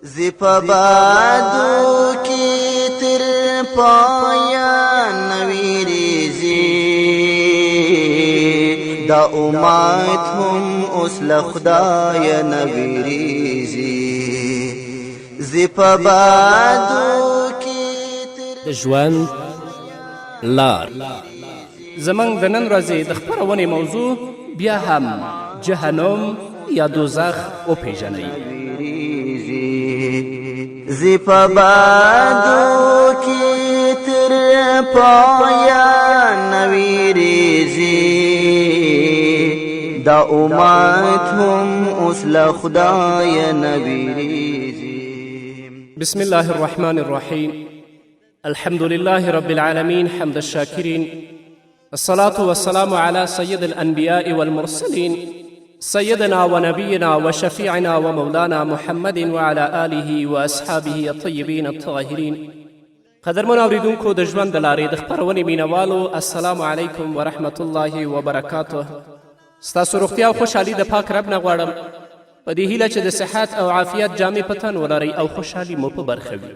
زی په بادو کی تر پایا نویریزی دا امت هم اوس له خدای نویریزی زی په بادو کی د ژوند لار زموږ د نن ورځې د خپرونې موضوع بیا هم جهنم یا دوزخ وپیژنئ. زی په بادو کی تر پایا نویریزی دا امت هم اوس له خدای نویریزی. بسم الله الرحمن الرحیم. الحمد لله رب العالمين حمد الشاكرين، الصلاة والسلام على سيد الأنبياء والمرسلين سيدنا ونبينا وشفيعنا ومولانا محمد وعلى آله وأصحابه الطيبين الطاهرين. قدرمن اوریدونکو د ژوند د لارې د خپرونې مینوالو، السلام علیکم ورحمة الله وبرکاته. ستاسو روغتیا او خوشحالي د پاک رب نه غواړم، په دې هیله چې د صحت او عافیت جامې په تن ولرئ او خوشحالي مو په برخه وي.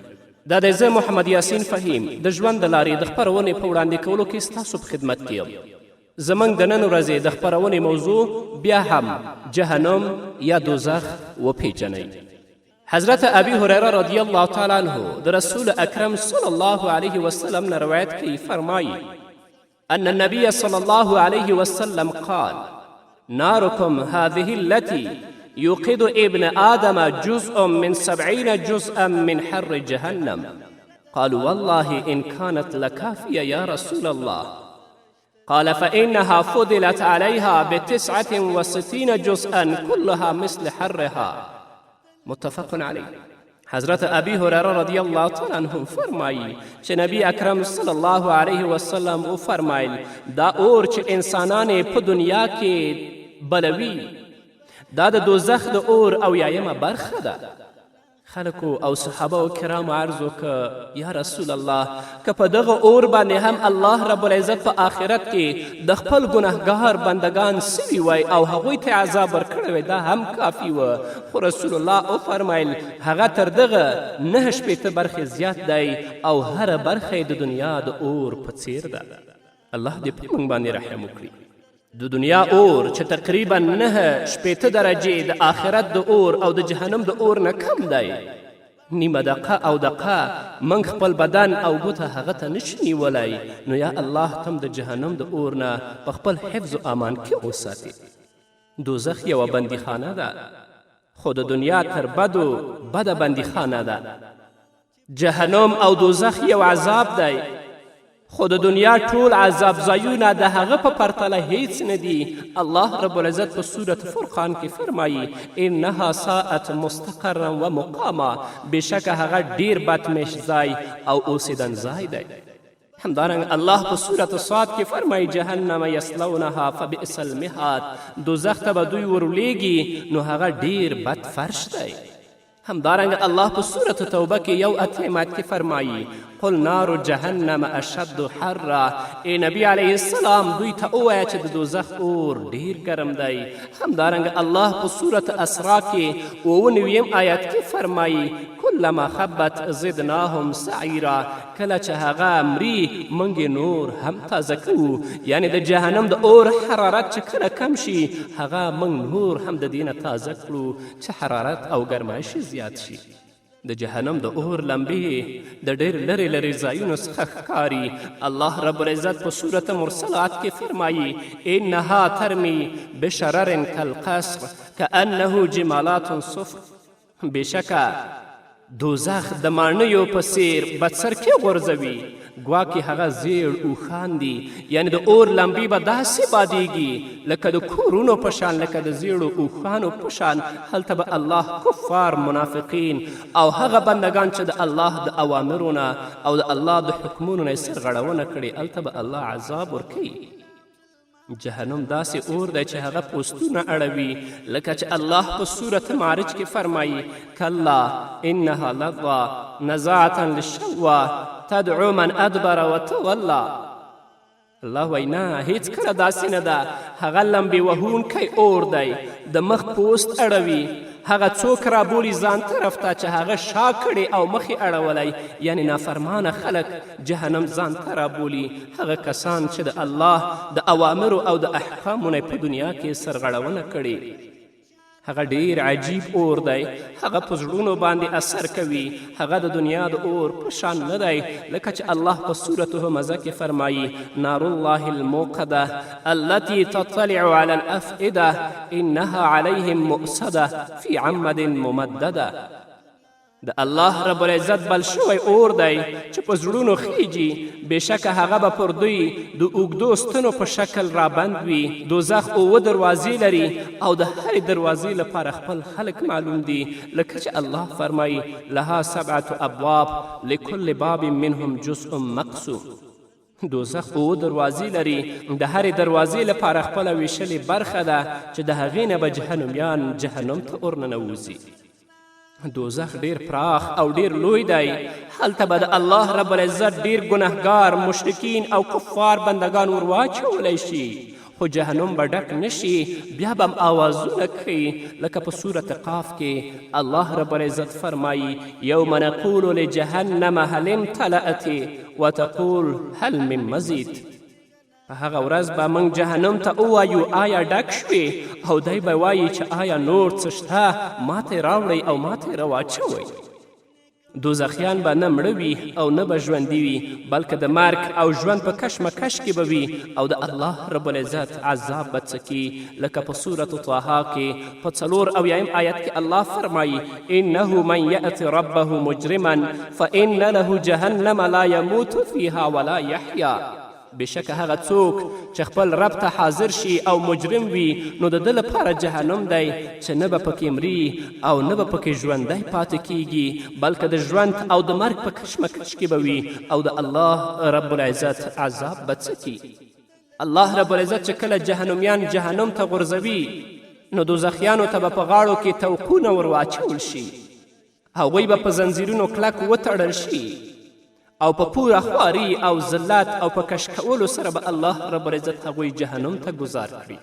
دا دی زه محمد یاسین فهیم د ژوند د لارې د خپرونې په وړاندې کولو کې ستاسو په خدمت کې یم. زموږ د نن ورځې د خپرونې موضوع بیا هم جهنم یا دوزخ وپیژنئ. حضرت ابی هریره رضی الله تعالی عنه د رسول اکرم صلی الله علیه وسلم نه روایت کوي، فرمایي ان النبي صلی الله علیه وسلم قال ناركم هذه التي يوقد ابن آدم جزء من 70 جزءا من حر جهنم. قالوا والله إن كانت لكافية يا رسول الله. قال فإنها فضلت عليها ب69 جزءا كلها مثل حرها. متفق عليه. حضرت ابی هریره رضی الله تعالی عنه فرمایي چې نبی اکرم صلی الله علیه وسلم وفرمایل دا اور چې انسانان په دنیا کې بلوي دا د دوزخ د اور او یایمه برخه ده. خلکو او صحابه و کرامو عرض وکړه یا رسول الله که په دغه اور باندې هم الله رب العزت په آخرت کې د خپل ګنهګار بندگان سوي وای او هغوی ته عذاب ورکړی وی دا هم کافي و. خو رسول الله وفرمیل هغه تر دغه 9 برخې زیات دی او هره برخه د دنیا د اور په څیر ده. الله دې په موږ باندې رحم وکړي. د دنیا اور چې تقریبا 9 درجې د آخرت د اور او د جهنم د اور نه کم دی، نیمه دقه او دقه موږ خپل بدن او ګوته هغه ته نشو نیولی. نو یا الله تم د جهنم د اور نه په خپل حفظ و امان کې وساتي. دوزخ یوه بندیخانه ده، خو د دنیا تر بدو بده بندیخانه ده. جهنم او دوزخ یو عذاب دی، خو د دنیا ټول عذاب ځایونه د هغه په پرتله هیڅ نه دي. الله رب العزت په سورة فرقان کې فرمایي انها ساعت مستقرا و مقاما، بېشکه هغه ډیر بدمش ځای او اوسیدن ځای دی. همدارنګه الله په سورة صاد کې فرمایي جهنم یصلونها فبئس المهاد، دوزخ ته به دوی ورلیږي نو هغه ډیر بد فرش دی. همدارنګه الله په سورة توبه کې یو 8 کې فرمایي قل نار جهنم اشد حرا، ای نبی علیه السلام دوی ته ووایه چې د دوزخ اور ډیر ګرم دی. همدارنګه الله په سورة اسراء کې 99 آیت کې فرمایي کلما خبت زدناهم سعیرا، کله چې هغه مري موږ نور هم تازه کوو. یعنی د جهنم د اور حرارت چې کله کم شي هغه موږ نور هم د دې نه تازه کړو چې حرارت او ګرمایش زیات شي. د جهنم د اور لمبې د ډېر لرې لرې ځایونو څخه ښکاري. الله رب العزت په سورة مرسلات کې فرمایي انها ترمی بشرر کالقصر کانه جمالات صفر، بېشکه دوزخ د ماڼیو په څیر بدسرکې غورځوي، ګواکې هغه زیړ اوښان دي. یعنی د اور لمبې به داسې بادیږي لکه د کورونو په شان، لکه د زیړو اوښانو په شان. هلته به الله کفار، منافقین او هغه بندگان چې د الله د اوامرو نه او د الله د حکمونو نه یې سرغړونه کړې هلته به الله عذاب ورکوي. جهنم داسې اور دی چې هغه پوستونه اړوي، لکه چې الله په سورة معرج کې فرمایي کلا انها لظى نزاعة للشوى تدعو من ادبر وتولى. الله وایي نه هیڅ کله داسې نه ده، هغه لمبې وهونکی اور دی، د مخ پوست اړوي هغه څوک رابولي ځان طرف ته چې هغه شا کړي او مخې اړولی یعنی نافرمانه خلک جهنم ځان ته رابولي هغه کسان چې د الله د اوامرو او د احکامو نه په دنیا کې سرغړونه کړې هغه ډیر عجیب اور دی هغه په زړونو باندې اثر کوي هغه د دنیا د اور په شان نه دی لکه چې الله په سورة همزه کې فرمایي نار الله الموقده التي تطلع على الافئده انها عليهم مؤصده في عمد ممدده د الله رب العزت بل شوی اور دی چې په زړونو خیږي بېشکه هغه به پر دوی د اوږدو ستنو په شکل رابند وي دوزخ 7 دروازې لري او د هرې دروازې لپاره خپل خلک معلوم دي لکه چې الله فرمایي لها 7 ابواب لكل باب منهم جزء مقسوم دوزخ 7 دروازې لري د هرې دروازې لپاره خپله ویشلې برخه ده چې د هغې نه به جهنمیان جهنم ته ورننوځي دوزخ ډیر پراخ او ډیر لوی دی هلته به د الله رب العزت ډیر ګنهګار مشرکین او کفار بندگان ور واچولی شي خو جهنم به ډک نشي بیا به هم آوازونه کوي لکه په صورت قاف کې الله رب العزت فرمایي یوم نقول لجهنم هل امتلأت وتقول هل من مزید په هغه ورځ به موږ جهنم ته ووایو آیا ډک شوې او دی به وایي چې آیا نور څه شته ماته راوړئ او ماته راواچوئ دوزخیان به نه مړه وي او نه به ژوندي وي بلکې د مرګ او ژوند په کشمکش کې به وي او د الله رب العزت عذاب به څکي لکه په صورت طه کې په 4 آیت کې الله فرمایي انه من یأت ربه مجرما فان له جهنم لا یموت فیها ولا یحیا بېشکه هغه څوک چې خپل رب ته حاضر شي او مجرم وي نو د ده لپاره جهنم دی چې نه به پکې مري او نه به پکې ژوندی پاتې کیږي بلکې د ژوند او د مرګ په کشمکش کې به وي او د الله رب العزت عذاب به څکي الله رب العزت چې کله جهنمیان جهنم ته غورځوي نو دوزخیانو ته به په غاړو کې توقونه ور واچول شي هغوی به په زنځیرونو کلک وتړل شي او په پوره خواري او ذلت او په کش کولو سره به الله رب العزت هغوی جهنم ته گذار کړي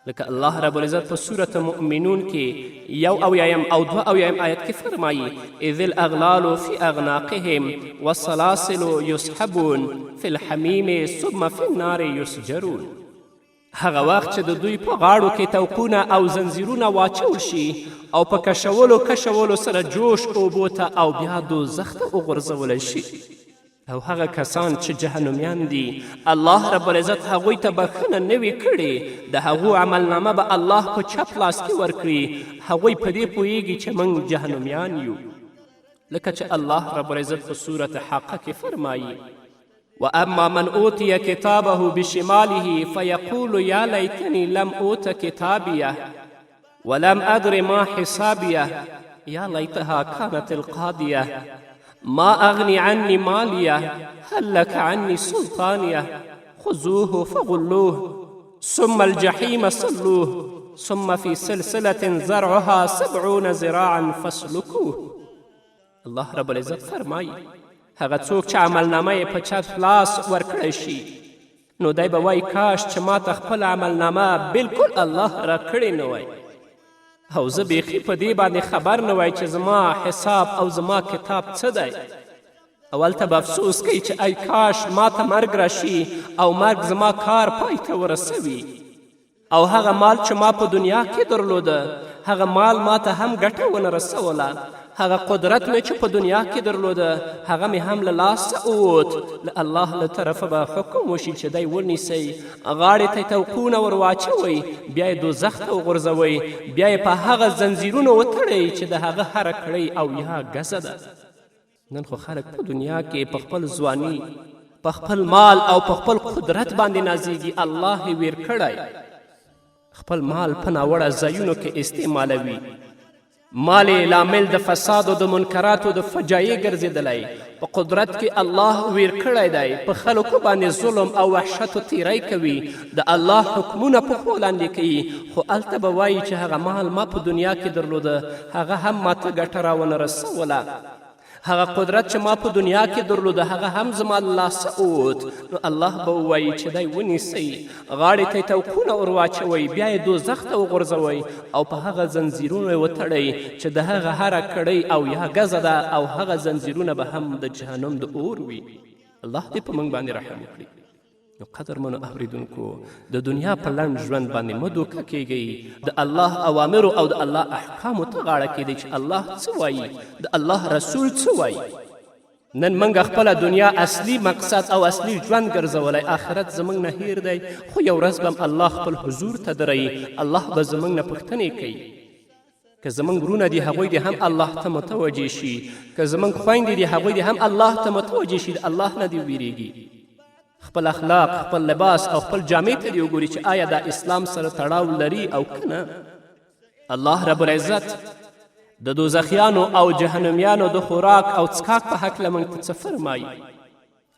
لکه الله رب العزت په سورة مؤمنون کې 1 او 2 آیت کې فرمایي اذ الاغلال فی اغناقهم والسلاسل یسحبون فی الحمیم ثم فی النار یسجرون هغه وخت چې د دوی په غاړو کې توقونه او زنځیرونه واچول شي او په کشولو سره جوش اوبو ته او بیا دوزخ ته وغورځولی شي او هغه کسان چې جهنمیان دي الله رب العزت هغوی ته بخښنه نه وي کړې د هغو عملنامه به الله په چپ لاس کې ورکړي هغوی په دې پوهیږي چې موږ جهنمیان یو لکه چې الله رب العزت په صورت حقه کې فرمایي واما من اوتي كتابه بشماله فيقول يا ليتني لم اوت كتابيه ولم ادر ما حسابيه يا ليتها كانت القاضيه ما اغني عني ماليه هل لك عني سلطانيه خذوه فغلوه ثم الجحيم صلوه ثم في سلسله زرعها 70 ذراعا فاسلكوه الله رب العزت فرمایي هغه څوک چې عملنامه یې په چپ لاس ورکړی شي نو دی به وایي کاش چې ما ته خپله عملنامه بلکل الله را کړې نه وای او زه بیخي په دې باندې خبر نه وای چې زما حساب او زما کتاب څه دی او هلته به افسوس کوي چې ای کاش ما ته مرګ راشي او مرګ زما کار پای ته ورسوي او هغه مال چې ما په دنیا کې درلوده هغه مال ما ته هم ګټه ونه رسوله هغه قدرت مې چې په دنیا کې درلوده هغه مې هم له لاسه ووت له الله له طرفه به حکم وشي چې دی ونیسئ غاړې ته یې توقونه ور واچوئ بیا یې دوزخ ته وغورځوئ بیا یې په هغه زنځیرونو وتړئ چې د هغه هره کړۍ او یا ګزه ده نن خو خلک په دنیا کې په خپل ځواني په خپل مال او په خپل قدرت باندې نازیږي الله یې ویر کړی خپل مال په ناوړه ځایونو کې استعمالوي مال لامل د فساد او د منکراتو د فجایع ګرځېدلی په قدرت کې الله ویر کړی دی په خلکو باندې ظلم او وحشت و تیری کوي د الله حکمونه په پښو لاندې کوي خو هلته به وایي چې هغه مال ما په دنیا کې درلوده هغه هم ماته ګټه راونه رسوله هغه قدرت چې ما په دنیا کې درلوده هغه هم زما له لاسه ووت، نو الله به ووایي چې دی ونیسئ، غاړې ته یې توقونه ور واچوئ، بیا یې دوزخ ته وغورځوئ او په هغه زنځیرونو یې وتړئ چې د هغه هره کړۍ او یا ګزه ده او هغه زنځیرونه به هم د جهنم د اور وي. الله دې په موږ باندې رحم وکړي. نو قدرمنو اورېدونکو، د دنیا په لنډ ژوند باندې مه دوکه کیږئ، د الله اوامرو او د الله احکامو ته غاړه کیدئ چې الله څه وایي، د الله رسول څه وایي. نن موږ خپله دنیا اصلي مقصد او اصلي ژوند ګرځولی، آخرت زموږ نه هیر دی، خو یو ورځ به الله خپل حضور ته درئ، الله به زموږ نه پوښتنې کوي. که زموږ ورونه دي هغوی دې هم الله ته متوجه شي، که زموږ خویندې دي هغوی دې هم الله ته متوجه شي، د الله نه دې ویرېږي. خپل اخلاق، خپل لباس او خپل جامې ته دې وګوري چې آیا دا اسلام سره تړاو لري او که نه. الله رب العزت د دوزخیانو او جهنمیانو د خوراک او څښاک په هکله موږ ته څه فرمایي؟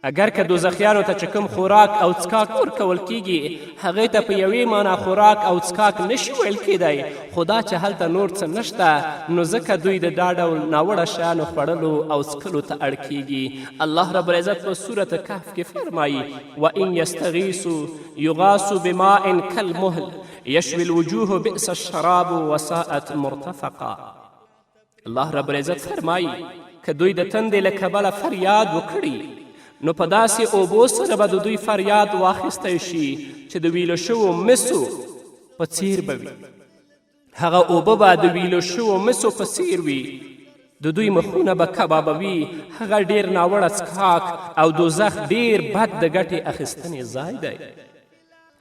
اگر که دوزخیانو ته چې کوم خوراک او څښاک ورکول کیږي هغې ته په یوې معنا خوراک او څښاک نشي ویل کیدی، خو دا چې هلته نور څه نشته نو ځکه دوی د دا ډول ناوړه شیانو خوړلو او څښلو ته اړ کیږي. الله رب العزت په سورة کهف کې فرمایي وان یستغیثوا یغاثوا بماء کالمهل یشوي الوجوه بئس الشراب وساءت مرتفقا. الله رب العزت فرمایي که دوی د تندې له کبله فریاد وکړي نو په داسې اوبو سره به د دوی فریاد واخیستی شي چې د ویلو شوو مسو په څیر به وي. هغه اوبه به د ویلو شوو مسو په څیر وي، د دوی مخونه به کبابوي. هغه ډیر ناوړه څښاک او دوزخ ډیر بد د ګټې اخیستنې ځای دی.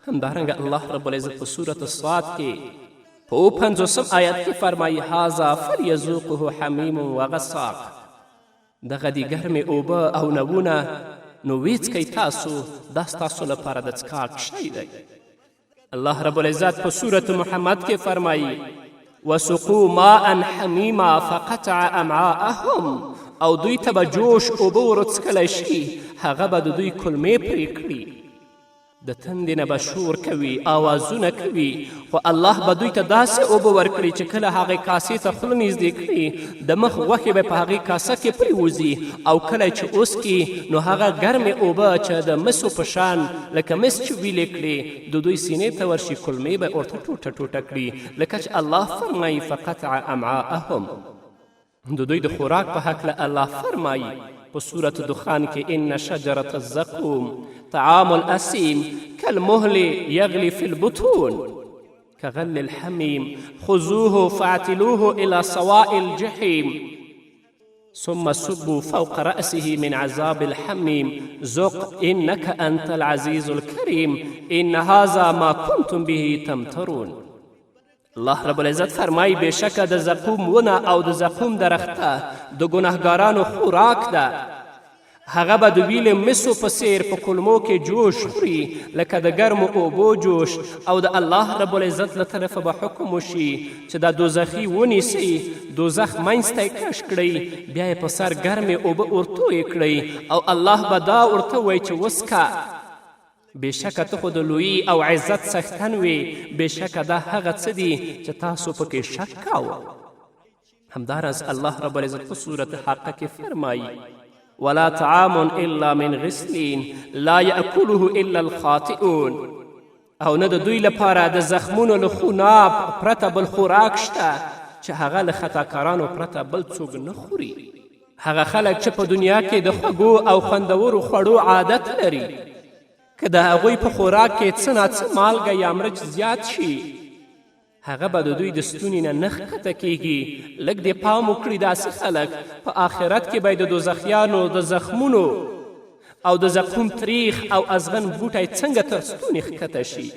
همدارنګه الله رب العزت په سورة الصاد کې په 50 آیت کې فرمایي هذا فلیذوقه حمیم وغساق. دغه دي ګرمې اوبه او نبونه، نو ویڅکئ تاسو، دا ستاسو لپاره د څښاک شی دی. الله رب العزت په سورة محمد کې فرمایي وسقوا ماء حمیما فقطع امعاءهم، او دوی ته به جوش اوبه ورڅکلی شي، هغه به د دوی کلمې پرې کړي، د تندې نه به شور کوي، آوازونه کوي، خو الله به دوی ته داسې اوبه ورکړي چې کله هغې کاسې ته خوله نږدې کړي د مخ غوښې به په هغې کاسه کې پرېوځي، او کله چې وڅکي نو هغه ګرمې اوبه چې د مسو په شان لکه مس چې ویلې کړي د دوی سینې ته ورشي، کلمې به ورته ټوټه ټوټه کړي، لکه چې الله فرمایي فقطع امعاءهم. د دوی د خوراک په هکله الله فرمایي په سورة دخان کې ان شجرة الزقوم طعام الأسيم كالمهل يغلي في البطون كغل الحميم خذوه فاعتلوه إلى سواء الجحيم ثم صبوا فوق رأسه من عذاب الحميم ذق إنك أنت العزيز الكريم إن هذا ما كنتم به تمترون. الله رب العزت فرمایي بېشکه د زقوم ونه او د زقوم درخته د ګناهګارانو خوراک ده، هغه به د ویلې مسو په څیر په کلمو کې جوش خوري لکه د ګرمو اوبو جوش، او د الله رب العزت له طرفه به حکم وشي چې دا دوزخي ونیسئ، دوزخ منځ ته یې کش کړئ، بیا یې په سر ګرمې اوبه ورتویې کړئ، او الله به دا ورته وایي چې وڅکه، بېشکه ته خو د لویي او عزت څښتن وې، بېشکه دا هغه څه دي چې تاسو پکې شک کاوه. همداراز الله رب العزت په سورة حقه کې فرمایي ولا طعام الا من غسلین لا یأکله الا الخاطئون، او نه د دوی لپاره د زخمونو له خوناب پرته بل خوراک شته چې هغه له خطاکارانو پرته بل څوک نه خوري. هغه خلک چې په دنیا کې د خوږو او خوندورو خوړو عادت لري، که د هغوی په خوراک کې څه ناڅه مالګه یا مرچ زیات شي هغه به د دوی د ستوني نه نه ښکته کیږي. لږ دې پام وکړي داسې خلک په آخرت کې به د دوزخیانو د زخمونو او د زقوم تریخ او ازغن بوټی څنګه تر ستوني ښکته شي.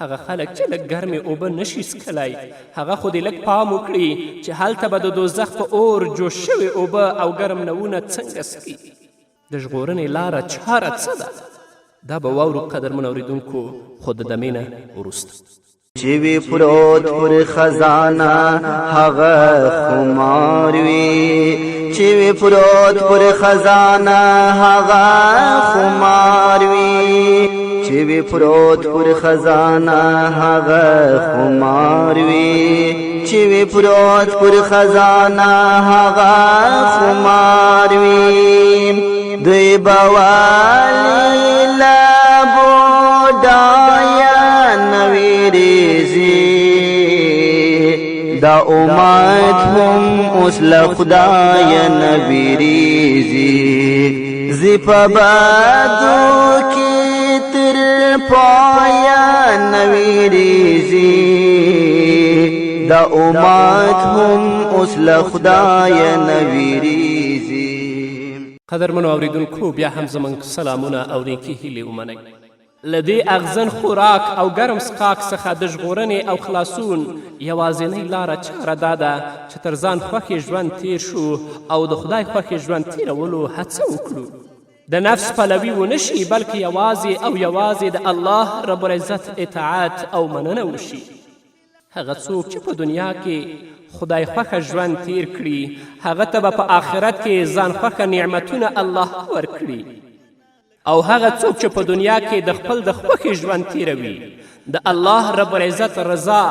هغه خلک چې لږ ګرمې اوبه نشي څکلی هغه خو دې لږ پام وکړي چې هلته به د دوزخ په اور جوش شوې اوبه او ګرم نوونه څنګه څکي. د ژغورنې لاره چاره څه ده؟ دا به واورو قدرمن اورېدونکو، خو د دمې نه وروسته. چې وي پروت پر خزانه هغه خمار وي، چې وي پروت پر خزانه هغه خمار وي، چې وي پروت پر خزانه هغه خمار وي، چې وی پروت پر خزانه هغه خمار وي دوی بوالی لبودایا نویریزی دا امت هم اوس لخدای نویریزی زی پا بادو کی تر پایا نویریزی دا امت هم اوس لخدای نویریزی. قدرمنو اوریدونکو بیا هم زموږ سلامونه او نیکې هیلې ومنئ. له دې اغزن خوراک او ګرم څښاک څخه د ژغورنې او خلاصون یوازینۍ لاره چاره دا ده چې تر ځان خوښې ژوند تیر شو او د خدای خوښې ژوند تیرولو هڅه وکړو. د نفس پلوي ونه شي بلکې یوازې او یوازې د الله رب العزت اطاعت او مننه وشي. هغه څوک چې په دنیا کې خدای خوښه ژوند تیر کړي هغه ته به په آخرت کې ځان خوښه نعمتونه الله ورکړي او هغه څوک چې په دنیا کې د خپل د خوښې ژوند تیروي د الله رب العزت رضا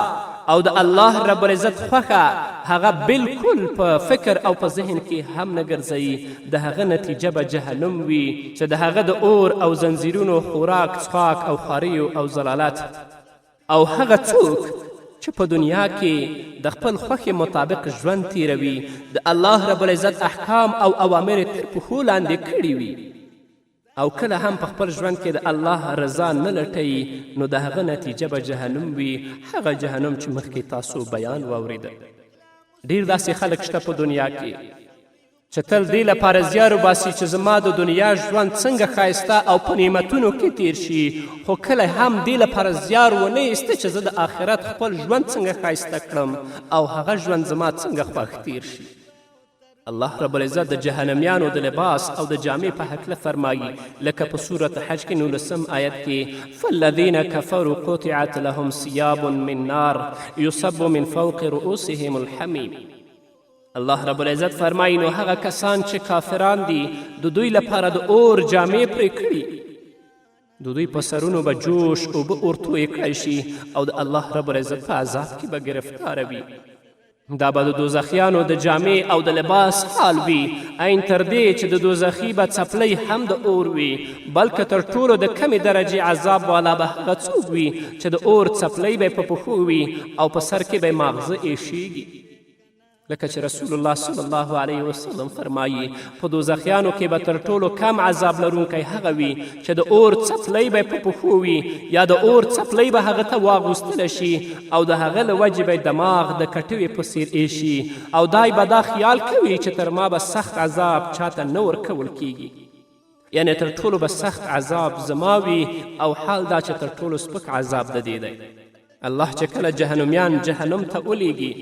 او د الله رب العزت خوښه هغه بالکل په فکر او په ذهن کې هم نه ګرځوي د هغه نتیجه به جهنم وي چې د هغه د اور او زنځیرونو خوراک څښاک او خواریو او ضلالت. او هغه څوک چې په دنیا کې د خپل خوښې مطابق ژوند تیروي د الله رب العزت احکام او اوامر تر پښو لاندې کړي وي او کله هم په خپل ژوند کې د الله رضا نه لټوي نو د هغه نتیجه به جهنم وي هغه جهنم چې مخکې تاسو بیان واوریده. ډیر داسې خلک شته په دنیا کې چې تل دې لپاره زیار وباسي چې زما د دنیا ژوند څنګه ښایسته او په نعمتونو کې تیر شي خو کله هم دې لپاره زیار ونه ایسته چې زه د آخرت خپل ژوند څنګه ښایسته کړم او هغه ژوند زما څنګه خوښ تیر شي. الله رب العزت د جهنمیانو د لباس او د جامې په هکله فرمایي لکه په سورة حج کې 19 آیت کې فالذین کفروا قطعت لهم ثیاب من نار یصب من فوق رؤوسهم الحمیم. الله رب العزت فرمایي نو هغه کسان چې کافران دي د دوی لپاره د اور جامې پرې کړي د دوی په سرونو به جوش اوبه اورتوی کړی شي او د الله رب العزت په عذاب کې به ګرفتاره وي. دا به د دوزخیانو د جامې او د لباس حال وي عین تر دې چې د دوزخي به څپلۍ هم د اور وي بلکې تر ټولو د کمې درجې عذاب والا به هغه څوک وي چې د اور څپلۍ به یې په پښو وي او په سر کې به یې ماغزه ایښیږي. لکه چې رسول الله صلی الله علیه وسلم فرمایي په دوزخیانو کې به تر ټولو کم عذاب لرونکی هغه وي چې د اور څپلۍ به یې په پښو وي یا د اور څپلۍ به هغه ته واغوستله شي او د هغه له وجې به دماغ د کټوې په څیر ایښي او دای به دا خیال کوي چې تر ما به سخت عذاب چاته نه ورکول کیږي یعنی تر ټولو به سخت عذاب زما وي او حال دا چې تر ټولو سپک عذاب د دې دی. الله چې کله جهنمیان جهنم ته ولیږي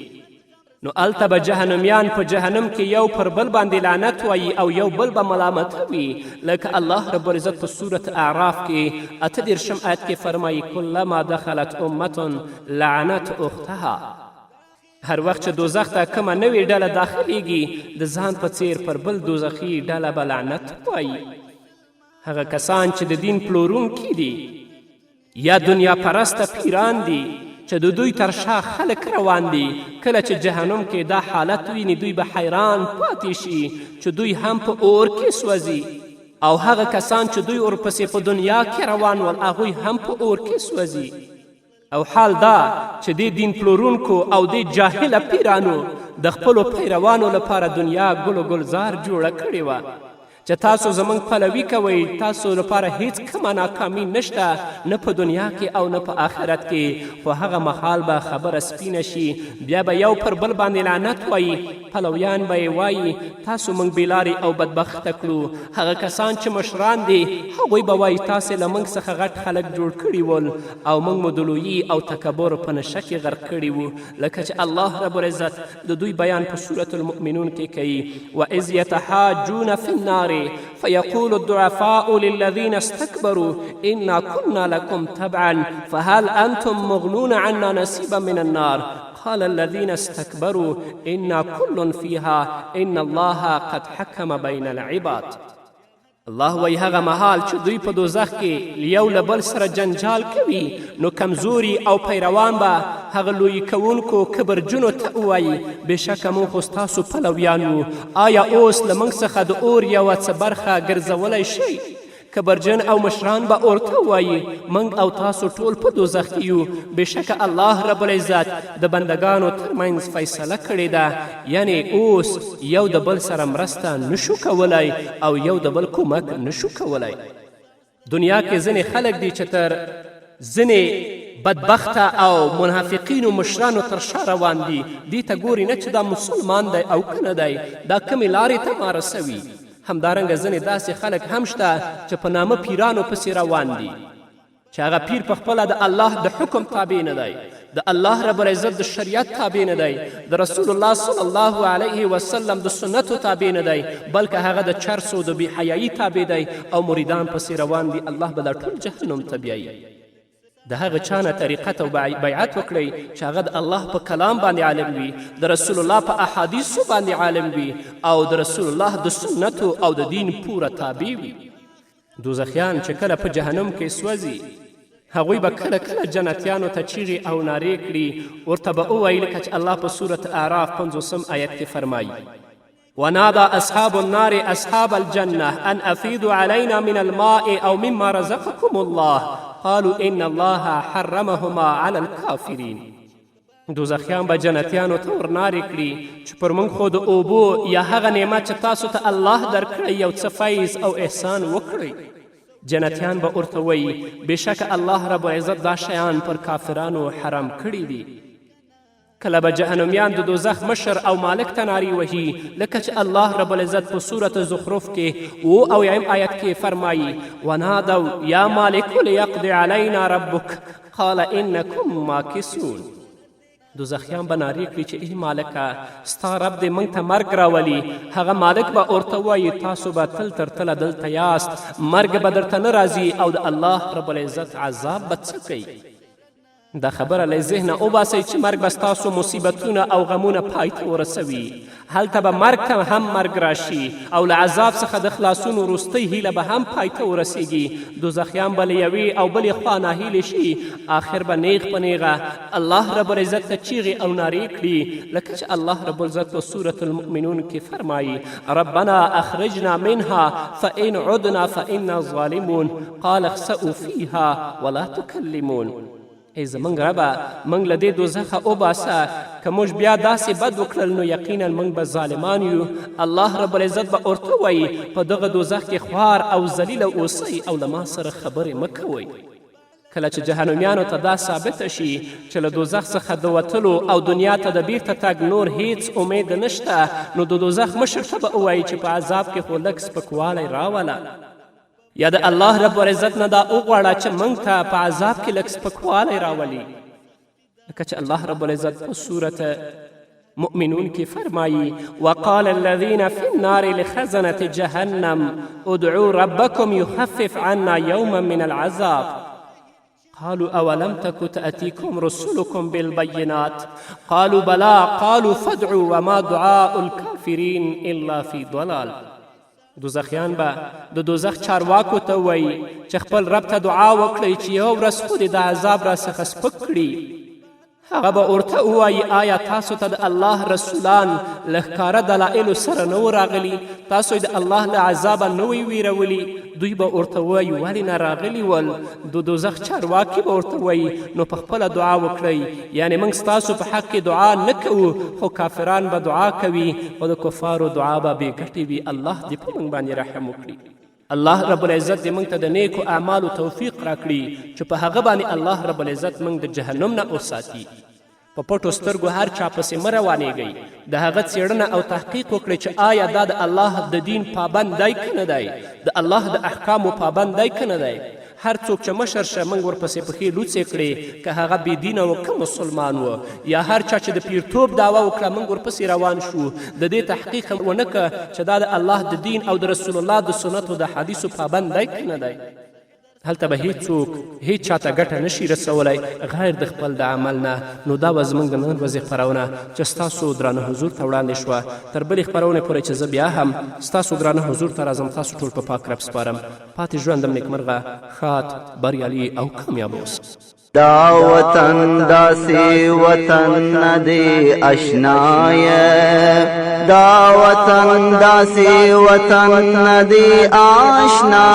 نو الته به جهنمیان په جهنم کې یو پر بل باندې لعنت وایي او یو بل به ملامتوي لکه الله رب العزت په سورة اعراف کې 38 آیت کې فرمایي کلما دخلت امة لعنت اختها. هر وخت چې دوزخ ته کومه نوې ډله داخلیږي د ځان په څیر پر بل دوزخي ډله به لعنت وایي. هغه کسان چې د دین پلورونکي دي یا دنیا پرسته پیران دي چې د دوی تر شا خلک روان دي کله چې جهنم کې دا حالت ویني دوی به حیران پاتې شي چې دوی هم په اور کې سوځي او هغه کسان چې دوی ورپسې په دنیا کې روان ول هغوی هم په اور کې سوځي. او حال دا چې دې دین پلورونکو او دې جاهله پیرانو د خپلو پیروانو لپاره دنیا ګل و ګلزار جوړه کړې وه چې تاسو زموږ پلوي کوئ تاسو لپاره هیڅ کومه ناکامي نشته نه په دنیا کې او نه په آخرت کې خو هغه مهال به خبره سپینه شي بیا به یو پر بل باندې لعنت وایي پلویان به یې وایي تاسو موږ بېلارې او بدبخته کړو. هغه کسان چې مشران دي هغوی به وایي تاسې له موږ څخه غټ خلک جوړ کړي ول او موږ مو د لویي او تکبر په نشه کې غرق کړي وو لکه چې الله رب العزت د دوی بیان په سورة المؤمنون کې کوي وإذ يتحاجون في النار فيقول الضعفاء للذين استكبروا إنا كنا لكم تبعا فهل أنتم مغنون عنا نصيبا من النار قال الذين استكبروا إنا كل فيها إن الله قد حكم بين العباد. الله وی هغه مهال چې دوی په دوزخ کې یو له بل سره جنجال کوي نو کمزوري او پیروان به هغه لوی کوونکو کبرجنو ته ووایي بېشکه موږ خو ستاسو پلویان یو، آیا اوس له موږ څخه د اور یوه څه برخه ګرځولی شئ؟ کبرجن او مشران به ورته ووایي موږ او تاسو ټول په دوزخ کې یو، بېشکه الله رب العزت د بندګانو ترمنځ فیصله کړې ده، یعنې اوس یو د بل سره مرسته نشو کولی او یو د بل کومک نشو کولی. دنیا کې ځینې خلک دي چې تر ځینې بدبخته او منافقینو مشرانو تر شا روان دي، دې ته ګوري نه چې دا مسلمان دی او که نه دی، دا کمې لارې ته ماره سوي. همدارنګه ځینې داسې خلک هم شته چې په نامه پیرانو پسې روان دي چې هغه پیر په خپله د الله د حکم تابع نه دی، د الله رب العزت د شریعت تابع نه دی، د رسول الله صلی الله علیه وسلم د سنتو تابع نه دی، بلکې هغه د چرسو د بېحیایي تابع دی او مریدان پسې روان دي. الله به دا ټول جهنم ته بیایي. د هغه چا نه طریقت او بیعت وکړئ چې هغه د الله په کلام باندې عالم وي، د رسول الله په احادیثو باندې عالم وي او د رسول الله د سنتو او د دین پوره تابع وي. دوزخیان چې کله په جهنم کې سوځي هغوی به کله کله جنتیانو ته چیغې او نارې کړي، ورته به ووایي لکه چې الله په سورة اعراف 50 آیت کې فرمایي ونادى أصحاب النار أصحاب الجنة أن أفيدوا علينا من الماء أو مما رزقكم الله قالوا إن الله حرمهما على الكافرين. دوزخیان به جنتیانو ته ورنارې کړي چې پر موږ خو د اوبو یا هغه نعمت چې تاسو ته الله درکړی یو څه فیض او احسان وکړئ. جنتیان به ورته وایي بېشکه الله رب العزت دا شیان پر کافرانو حرام کړي دي. کله به جهنمیان د دوزخ مشر او مالک ته نارې وهي لکه چې الله رب العزت په صورت زخرف کې اویم آیت کې فرمایي ونادوا یا مالک لیقضي علینا ربک قال انکم ماکثون. دوزخیان به نارې کړي چې ای مالکه ستا رب دې موږ ته مرګ راولي. هغه مالک به ورته وایي تاسو به تل تر تله دلته یاست، مرګ به درته نه راځي او د الله رب العزت عذاب به څه کوي. دا خبره له ذهنه وباسئ چې مرګ به ستاسو مصیبتونه او غمونه پای ته ورسوي. هلته به مرګ ته هم مرګ راشي او له عذاب څخه د خلاصون وروستۍ هیله به هم پای ته ورسیږي. دوزخیان به له یوې او بلې خوا ناهیلې شي، آخر به نیغ په نیغه الله رب العزت ته چیغې او نارې کړي لکه چې الله رب العزت په سورة المؤمنون کې فرمایي ربنا اخرجنا منها فإن عدنا فإنا ظالمون قال اخسئوا فيها ولا تكلمون. ای زموږ ربه موږ له دې دوزخه وباسه، که موږ بیا داسې بد وکړل نو یقینا موږ به ظالمان یو. الله رب العزت به ورته وایي په دغه دوزخ کې خوار او ذلیله اوسئ او له ما سره خبرې مه کوئ. کله چې جهنمیانو ته دا ثابته شي چې له دوزخ څخه د وتلو او دنیا ته د بیرته تګ نور هیڅ امید نشته، نو د دوزخ مشر ته به ووایي چې په عذاب کې خو لږ سپکوالی راوله، یا د الله رب العزت نه دا وغواړه چې موږ ته په عذاب کې لږ سپکوالی راولي. لکه چې الله رب العزت په صورت مؤمنون کې فرمایي وقال الذين في النار لخزنة جهنم ادعوا ربكم يخفف عنا يوما من العذاب قالوا أولم تك تأتيكم رسلكم بالبينات قالوا بلى قالوا فادعوا وما دعاء الكافرين إلا في ضلال. دوزخیان به د دوزخ چارواکو ته وایي چې خپل رب ته دعا وکړئ چې یو ورځ خو دې د عذاب راڅخه سپک کړي. هغه به ورته ووایي آیا تاسو ته د الله رسولان له ښکاره دلایلو سره نه و راغلي؟ تاسو د الله له عذابه نه وی ویرولي؟ دوی به ورته وایي ولې نه راغلي ول؟ د دوزخ چارواکي به ورته وایي نو په خپله دعا وکړئ، یعنې موږ ستاسو په حق کې دعا نه کوو، خو کافران به دعا کوي او د کفارو دعا به بې ګټې وي. الله دې په موږ باندې رحم وکړي. الله رب العزت دې موږ ته د نیکو اعمالو توفیق راکړي چې په هغه باندې الله رب العزت موږ د جهنم نه وساتي. په پټو سترګو هر چا پسې مه روانېږئ، د هغه څېړنه او تحقیق وکړئ چې آیا دا د الله د دین پابند دی که نه دی، د الله د احکامو پابند دی که نه دی. هر څوک چې مشر شه موږ ورپسې پښې لوڅې کړې، که هغه بېدینه و که مسلمان و، یا هر چا چې د پیرتوب دعوه وکړه موږ ورپسې روان شو، د دې تحقیق هم ونه که چې دا د الله د دین او د رسول الله د سنتو د حدیثو پابند دی که نه دی. هلته به هیڅوک هیڅ چاته ګټه نشي رسولی غیر د خپل د عمل نه. نو دا به زموږ د نن ورځې خپرونه چې ستاسو درانه حضور ته وړاندې شوه. تر بلې خپرونې پورې چې زه بیا هم ستاسو درانه حضور ته راځم، تاسو ټول په پاک رب سپارم. پاتې ژوندم نیکمرغه، ښاد، بریالي او کامیاب اوسئ. دا وطن داسې وطن نه دی اشنایه، دا وطن داسې وطن نه دی آشنا